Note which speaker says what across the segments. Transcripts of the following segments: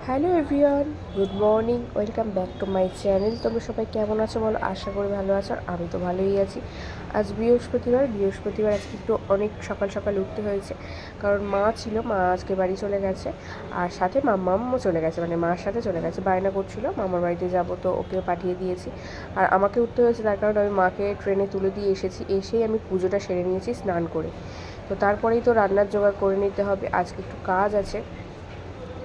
Speaker 1: Hello everyone, good morning, welcome back to my channel. তোমরা সবাই কেমন আছো বলো? আশা করি ভালো আছো। আর আমি তো ভালোই আছি। আজ বৃহস্পতিবার আজকে একটু অনেক সকাল সকাল উঠতে হয়েছে, কারণ মা ছিল, মা আজকে বাড়ি চলে গেছে, আর সাথে মাম্মামও চলে গেছে, মানে মার সাথে চলে গেছে। বায়না করছিল মামার বাড়িতে যাব, তো ওকেও পাঠিয়ে দিয়েছি। আর আমাকে উঠতে হয়েছে, তার কারণ আমি মাকে ট্রেনে তুলে দিয়ে এসেছি, এসেই আমি পুজোটা সেরে নিয়েছি স্নান করে। তো তারপরেই তো রান্নার জোগাড় করে নিতে হবে, আজকে একটু কাজ আছে।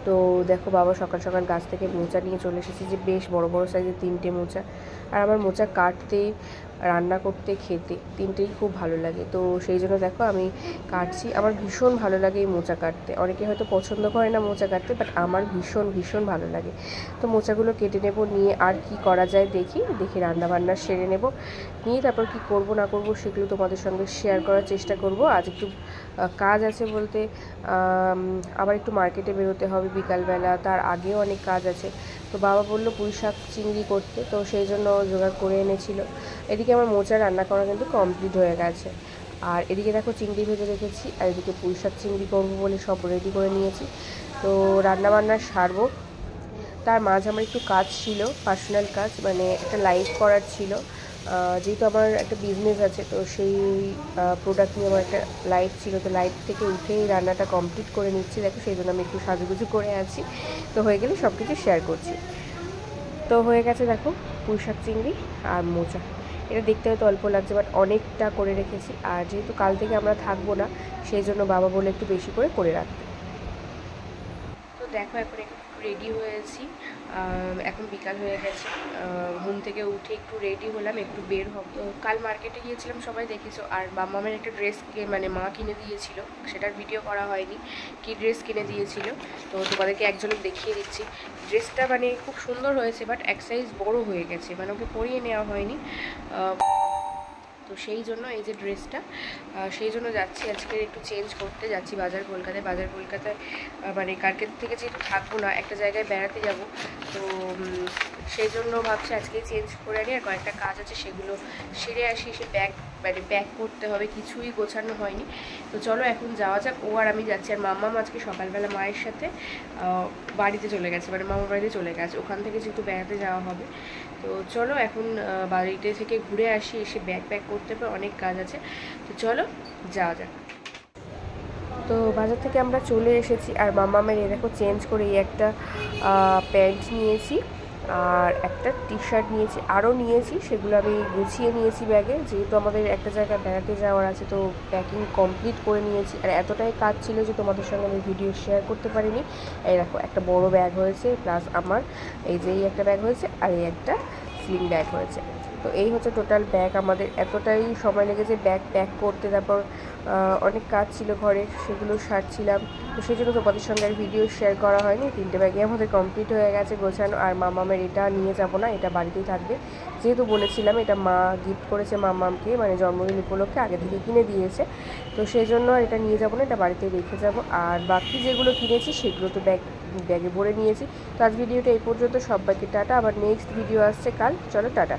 Speaker 1: তো দেখো, বাবা সকাল সকাল গাছ থেকে মোচা নিয়ে চলে এসেছে, যে বেশ বড় বড় সাইজের 3টে মোচা। আর আমার মোচা কাটতে, রান্না করতে, খেতে তিনটেই খুব ভালো লাগে। তো সেই জন্য দেখো আমি কাটছি। আমার ভীষণ ভালো লাগে এই মোচা কাটতে। অনেকে হয়তো পছন্দ করে না মোচা কাটতে, বাট আমার ভীষণ ভীষণ ভালো লাগে। তো মোচাগুলো কেটে নেব, নিয়ে আর কি করা যায় দেখি রান্নাবান্না সেরে নেব, নিয়ে তারপর কি করব না করব সেগুলো তোমাদের সঙ্গে শেয়ার করার চেষ্টা করব। আজ একটু কাজ আছে বলতে, আবার একটু মার্কেটে বেরোতে হবে বিকালবেলা, তার আগেও অনেক কাজ আছে। তো বাবা বললো পুঁই শাক চিংড়ি করতে, তো সেই জন্য জোগাড় করে এনেছিল। এদিকে আমার মোচা রান্না করা কিন্তু কমপ্লিট হয়ে গেছে। আর এদিকে দেখো চিংড়ি ভেজে রেখেছি, আর এদিকে পুঁই শাক চিংড়ি করবো বলে সব রেডি করে নিয়েছি। তো রান্নাবান্না সারবো, তার মাঝে আমার একটু কাজ ছিল, পার্সোনাল কাজ, মানে একটা লাইভ করার ছিল। যেহেতু আমার একটা বিজনেস আছে, তো সেই প্রোডাক্ট নিয়ে আমার একটা লাইভ ছিল। তো লাইভ থেকে উঠেই রান্নাটা কমপ্লিট করে নিচ্ছি। দেখো, সেই জন্য আমি একটু সাজুগুজু করে আছি। তো হয়ে গেলে সব কিছু শেয়ার করছি। তো হয়ে গেছে দেখো, পুঁই শাক চিংড়ি আর মোচা। এটা দেখতে হয়তো অল্প লাগছে, বাট অনেকটা করে রেখেছি। আর যেহেতু কাল থেকে আমরা থাকবো না, সেই জন্য বাবা বলে একটু বেশি করে রাখতে। তো দেখো, এখন একটু রেডি হয়েছি। এখন বিকাল হয়ে গেছে, ঘুম থেকে উঠে একটু রেডি হলাম, একটু বের হব। তো কাল মার্কেটে গিয়েছিলাম, সবাই দেখেছো। আর মামামের একটা ড্রেস মানে মা কিনে দিয়েছিল, সেটার ভিডিও করা হয়নি, কি ড্রেস কিনে দিয়েছিল। তো তোমাদেরকে একজনকে দেখিয়ে দিচ্ছি। ড্রেসটা মানে খুব সুন্দর হয়েছে, বাট এক সাইজ বড় হয়ে গেছে, মানে ওকে পরিয়ে নেওয়া হয়নি। তো সেই জন্য এই যে ড্রেসটা, সেই জন্য যাচ্ছি আজকে একটু চেঞ্জ করতে যাচ্ছি বাজার কলকাতায়। মানে কালকে থেকে যেহেতু থাকবো না, একটা জায়গায় বেড়াতে যাব, তো সেই জন্য ভাবছি আজকেই চেঞ্জ করে আনি। আর কয়েকটা কাজ আছে, সেগুলো সেরে আসি। এসে ব্যাগ করতে হবে, কিছুই গোছানো হয়নি। তো চলো এখন যাওয়া যাক। ও আর আমি যাচ্ছি। আর মাম্মাম আজকে সকালবেলা মায়ের সাথে বাড়িতে চলে গেছে, মানে মামার বাড়িতে চলে গেছে, ওখান থেকে যেহেতু বেড়াতে যাওয়া হবে। তো চলো এখন বাড়িতে থেকে ঘুরে আসি, এসে ব্যাগ করতে হবে, অনেক কাজ আছে। তো চলো যাওয়া যাক। তো বাজার থেকে আমরা চলে এসেছি। আর মাম্মামের দেখো চেঞ্জ করে এই একটা প্যান্ট নিয়েছি, আর একটা টি শার্ট নিয়েছি, আরও নিয়েছি, সেগুলো আমি গুছিয়ে নিয়েছি ব্যাগে, যেহেতু আমাদের একটা জায়গায় বেড়াতে যাওয়ার আছে। তো প্যাকিং কমপ্লিট করে নিয়েছি। আর এতটাই কাজ ছিল যে তোমাদের সঙ্গে আমি ভিডিও শেয়ার করতে পারিনি। এই দেখো, একটা বড় ব্যাগ হয়েছে, প্লাস আমার এই যে একটা ব্যাগ হয়েছে, আর এই একটা স্লিং ব্যাগ হয়েছে। তো এই হচ্ছে টোটাল ব্যাগ আমাদের। এতটাই সময় লেগেছে ব্যাগ প্যাক করতে, তারপর অনেক কাজ ছিল ঘরে, সেগুলো সারছিলাম। তো সেই জন্য তোমাদের সঙ্গে আর ভিডিও শেয়ার করা হয়নি। 3টে ব্যাগে আমাদের কমপ্লিট হয়ে গেছে গোছানো। আর মামামের এটা নিয়ে যাব না, এটা বাড়িতেই থাকবে, যেহেতু বলেছিলাম এটা মা গিফট করেছে মামামকে, মানে জন্মদিন উপলক্ষে আগে থেকে কিনে দিয়েছে। তো সেই জন্য আর এটা নিয়ে যাব না, এটা বাড়িতেই রেখে যাব। আর বাকি যেগুলো কিনেছি সেগুলো তো ব্যাগে ভরে নিয়েছি। তো আজ ভিডিওটা এই পর্যন্ত। সবাইকে টাটা, আবার নেক্সট ভিডিও আসছে কাল। চলো টাটা।